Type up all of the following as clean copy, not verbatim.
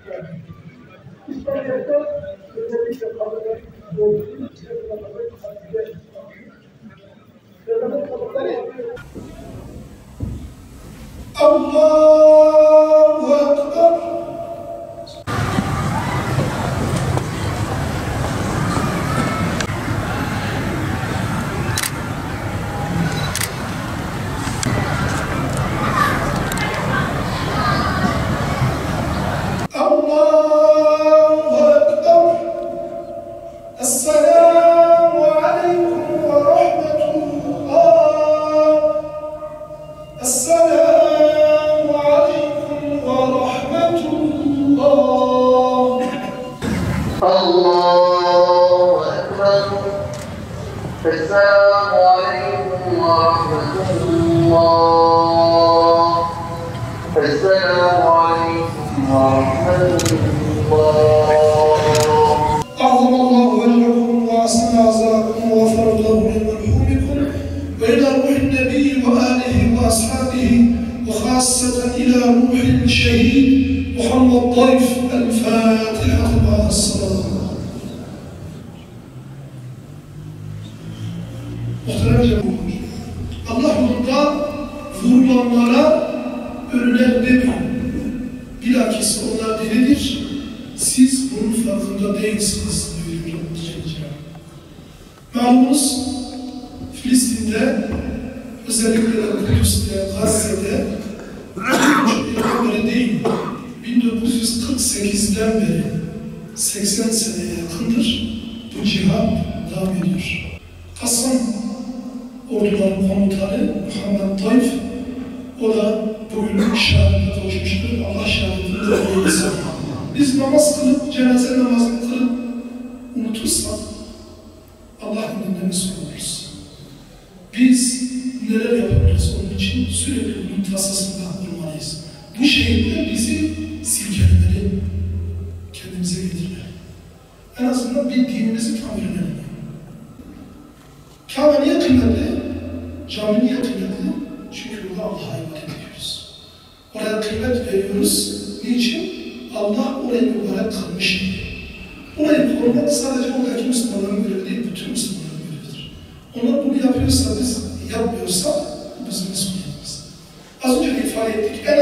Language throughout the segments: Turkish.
Allahu Ekber. السلام عليكم ورحمة الله. السلام عليكم ورحمة الله. أعظم الله أجركم وأحسن عزاءكم وغفر الله لمرحومكم وإلى روح النبي وآله وأصحابه وخاصة إلى روح الشهيد محمد طيف. الفاتحة مع الصلاة. Muhterem cemaat, Allah yolunda vurulanlara ölüler demeyin. Bilakis onlar diridir. Siz bunun farkında değilsiniz buyuruyor Cenab-ı. Malumunuz Filistin'de, özellikle Kudüs'te, Gazze'de böyle değil, 1948'den beri 80 seneye yakındır bu cihat devam ediyor. Kasım orduların komutanı Muhammed Taif, o da bugün şehadete kavuşmuştur. Allah şehadetini de eylesin. Biz namaz kılıp, cenaze namazını kılıp unutursak Allah indinde mesul oluruz. Biz neler yapabiliriz onun için sürekli bunun tasasında olmalıyız. Bu şehitler bizi silkelemeli, kendimize getirmeli. En azından bir dinimizi tam öğrenelim. Kabe niye kıymetli? Cami niye kıymetli? Çünkü orada Allah'a ibadet ediyoruz. Oraya kıymet veriyoruz. Niçin? Allah orayı mübarek kılmış. Orayı korumak sadece oradaki Müslümanların görevi değil, bütün Müslümanların görevidir. Onlar bunu yapıyorsa, biz yapmıyorsak, bu bizim mesuliyetimiz. Az önce de ifade ettik. En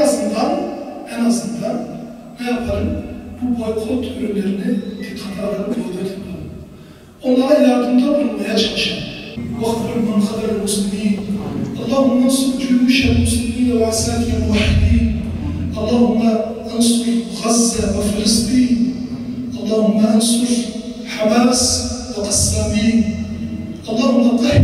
azından ne yapalım? Bu boykot ürünlerini dikkate alalım, boykot yapalım. Onlara yardımda bulunmaya çalışalım. واغفر من خذل المسلمين. اللهم انصر جيوش المسلمين وعساكر الموحدين. اللهم انصر غزة وفلسطين. اللهم انصر حماس وقسامين. اللهم طهر